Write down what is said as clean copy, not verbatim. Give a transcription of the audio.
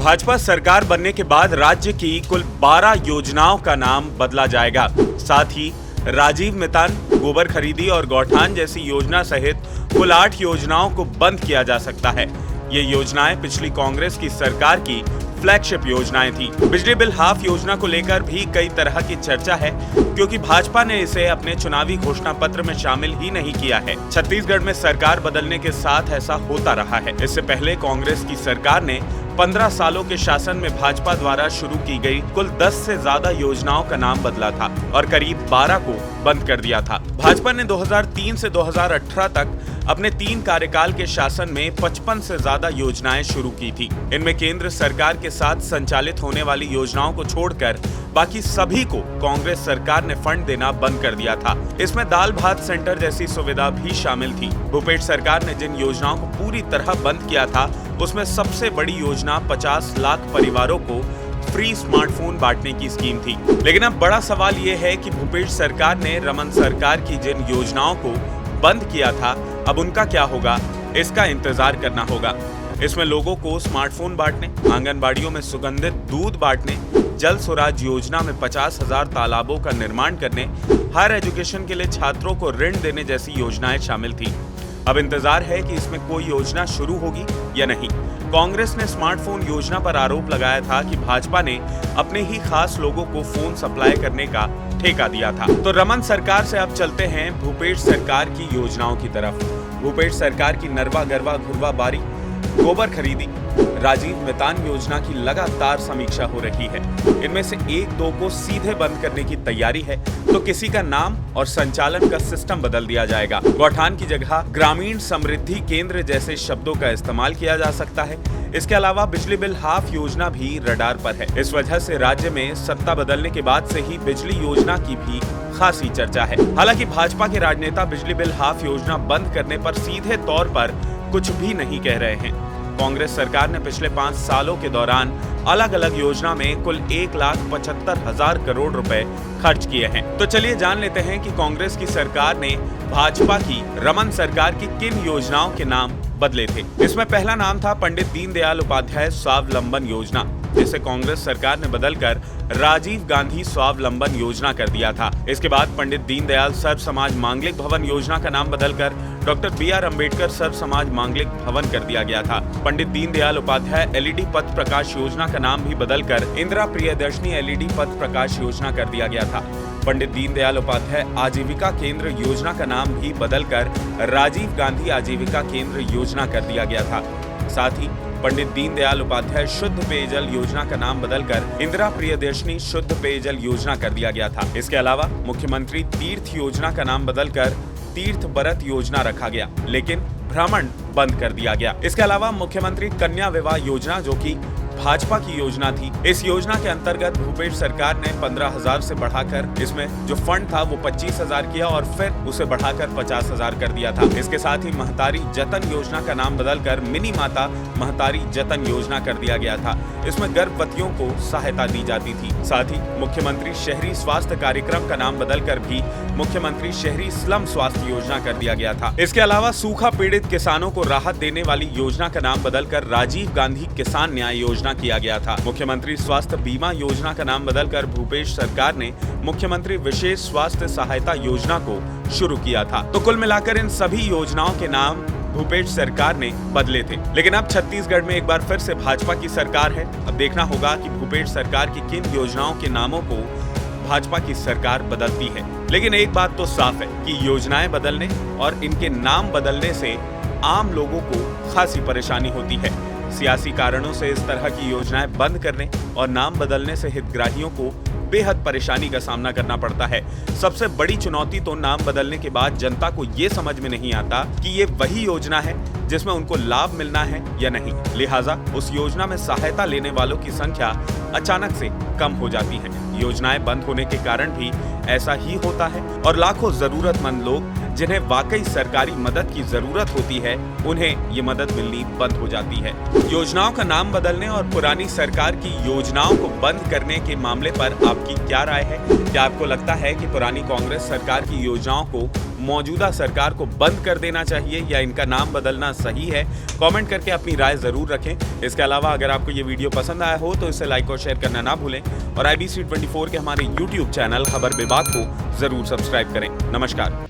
भाजपा सरकार बनने के बाद राज्य की कुल 12 योजनाओं का नाम बदला जाएगा। साथ ही राजीव मितान, गोबर खरीदी और गौठान जैसी योजना सहित कुल 8 योजनाओं को बंद किया जा सकता है। ये योजनाएं पिछली कांग्रेस की सरकार की फ्लैगशिप योजनाएं थी। बिजली बिल हाफ योजना को लेकर भी कई तरह की चर्चा है, क्योंकि भाजपा ने इसे अपने चुनावी घोषणा पत्र में शामिल ही नहीं किया है। छत्तीसगढ़ में सरकार बदलने के साथ ऐसा होता रहा है। इससे पहले कांग्रेस की सरकार ने 15 सालों के शासन में भाजपा द्वारा शुरू की गई कुल 10 से ज्यादा योजनाओं का नाम बदला था और करीब 12 को बंद कर दिया था। भाजपा ने 2003 से 2018 तक अपने 3 कार्यकाल के शासन में 55 से ज्यादा योजनाएं शुरू की थी। इनमें केंद्र सरकार के साथ संचालित होने वाली योजनाओं को छोड़कर बाकी सभी को कांग्रेस सरकार ने फंड देना बंद कर दिया था। इसमें दाल भात सेंटर जैसी सुविधा भी शामिल थी। भूपेश सरकार ने जिन योजनाओं को पूरी तरह बंद किया था, उसमें सबसे बड़ी योजना 50 लाख परिवारों को फ्री स्मार्टफोन बांटने की स्कीम थी। लेकिन अब बड़ा सवाल ये है कि भूपेश सरकार ने रमन सरकार की जिन योजनाओं को बंद किया था, अब उनका क्या होगा, इसका इंतजार करना होगा। इसमें लोगों को स्मार्टफोन बांटने, आंगनबाड़ियों में सुगंधित दूध बांटने, जल स्वराज योजना में 50,000 तालाबों का निर्माण करने, हायर एजुकेशन के लिए छात्रों को ऋण देने जैसी योजनाएं शामिल थी। अब इंतजार है कि इसमें कोई योजना शुरू होगी या नहीं। कांग्रेस ने स्मार्टफोन योजना पर आरोप लगाया था कि भाजपा ने अपने ही खास लोगों को फोन सप्लाई करने का ठेका दिया था। तो रमन सरकार से अब चलते हैं भूपेश सरकार की योजनाओं की तरफ। भूपेश सरकार की नरवा गरवा घुरवा बारी, गोबर खरीदी, राजीव मितान योजना की लगातार समीक्षा हो रही है। इनमें से 1-2 को सीधे बंद करने की तैयारी है, तो किसी का नाम और संचालन का सिस्टम बदल दिया जाएगा। गौठान की जगह ग्रामीण समृद्धि केंद्र जैसे शब्दों का इस्तेमाल किया जा सकता है। इसके अलावा बिजली बिल हाफ योजना भी रडार पर है। इस वजह से राज्य में सत्ता बदलने के बाद से ही बिजली योजना की भी खासी चर्चा है। हालांकि भाजपा के राजनेता बिजली बिल हाफ योजना बंद करने पर सीधे तौर पर कुछ भी नहीं कह रहे हैं। कांग्रेस सरकार ने पिछले 5 सालों के दौरान अलग अलग योजना में कुल 1,75,000 करोड़ रुपए खर्च किए हैं। तो चलिए जान लेते हैं कि कांग्रेस की सरकार ने भाजपा की रमन सरकार की किन योजनाओं के नाम बदले थे। इसमें पहला नाम था पंडित दीनदयाल उपाध्याय स्वावलंबन योजना, जिसे कांग्रेस सरकार ने बदलकर राजीव गांधी स्वावलंबन योजना कर दिया था। इसके बाद पंडित दीनदयाल सर्व समाज मांगलिक भवन योजना का नाम बदलकर डॉक्टर B.R. अम्बेडकर सर्व समाज मांगलिक भवन कर दिया गया था। पंडित दीनदयाल उपाध्याय LED पथ प्रकाश योजना का नाम भी बदलकर इंदिरा प्रियदर्शनी LED पथ प्रकाश योजना कर दिया गया था। पंडित दीनदयाल उपाध्याय आजीविका केंद्र योजना का नाम भी बदलकर राजीव गांधी आजीविका केंद्र योजना कर दिया गया था। साथ ही पंडित दीनदयाल उपाध्याय शुद्ध पेयजल योजना का नाम बदलकर इंदिरा प्रियदर्शनी शुद्ध पेयजल योजना कर दिया गया था। इसके अलावा मुख्यमंत्री तीर्थ योजना का नाम बदलकर तीर्थ बरत योजना रखा गया, लेकिन भ्रमण बंद कर दिया गया। इसके अलावा मुख्यमंत्री कन्या विवाह योजना, जो कि भाजपा की योजना थी, इस योजना के अंतर्गत भूपेश सरकार ने 15,000 से बढ़ाकर इसमें जो फंड था वो 25,000 किया और फिर उसे बढ़ाकर 50,000 कर दिया था। इसके साथ ही महतारी जतन योजना का नाम बदलकर मिनी माता महतारी जतन योजना कर दिया गया था। इसमें गर्भवतियों को सहायता दी जाती थी। साथ ही मुख्यमंत्री शहरी स्वास्थ्य कार्यक्रम का नाम बदलकर भी मुख्यमंत्री शहरी स्लम स्वास्थ्य योजना कर दिया गया था। इसके अलावा सूखा पीड़ित किसानों को राहत देने वाली योजना का नाम बदलकर राजीव गांधी किसान न्याय योजना किया गया था। मुख्यमंत्री स्वास्थ्य बीमा योजना का नाम बदलकर भूपेश सरकार ने मुख्यमंत्री विशेष स्वास्थ्य सहायता योजना को शुरू किया था। तो कुल मिलाकर इन सभी योजनाओं के नाम भूपेश सरकार ने बदले थे। लेकिन अब छत्तीसगढ़ में एक बार फिर से भाजपा की सरकार है। अब देखना होगा कि भूपेश सरकार की किन योजनाओं के नामों को भाजपा की सरकार बदलती है। लेकिन एक बात तो साफ है कि योजनाएं बदलने और इनके नाम बदलने से आम लोगों को खासी परेशानी होती है। सियासी कारणों से इस तरह की योजनाएं बंद करने और नाम बदलने से हितग्राहियों को बेहद परेशानी का सामना करना पड़ता है। सबसे बड़ी चुनौती तो नाम बदलने के बाद जनता को ये समझ में नहीं आता कि ये वही योजना है जिसमें उनको लाभ मिलना है या नहीं। लिहाजा उस योजना में सहायता लेने वालों की संख्या अचानक से कम हो जाती है। योजनाएं बंद होने के कारण भी ऐसा ही होता है और लाखों जरूरतमंद लोग जिन्हें वाकई सरकारी मदद की जरूरत होती है उन्हें ये मदद मिलनी बंद हो जाती है। योजनाओं का नाम बदलने और पुरानी सरकार की योजनाओं को बंद करने के मामले पर आपकी क्या राय है? क्या आपको लगता है कि पुरानी कांग्रेस सरकार की योजनाओं को मौजूदा सरकार को बंद कर देना चाहिए या इनका नाम बदलना सही है? कमेंट करके अपनी राय जरूर रखें। इसके अलावा अगर आपको ये वीडियो पसंद आया हो तो इसे लाइक और शेयर करना ना भूलें और IBC 24 के हमारे YouTube चैनल खबर विभाग को जरूर सब्सक्राइब करें। नमस्कार।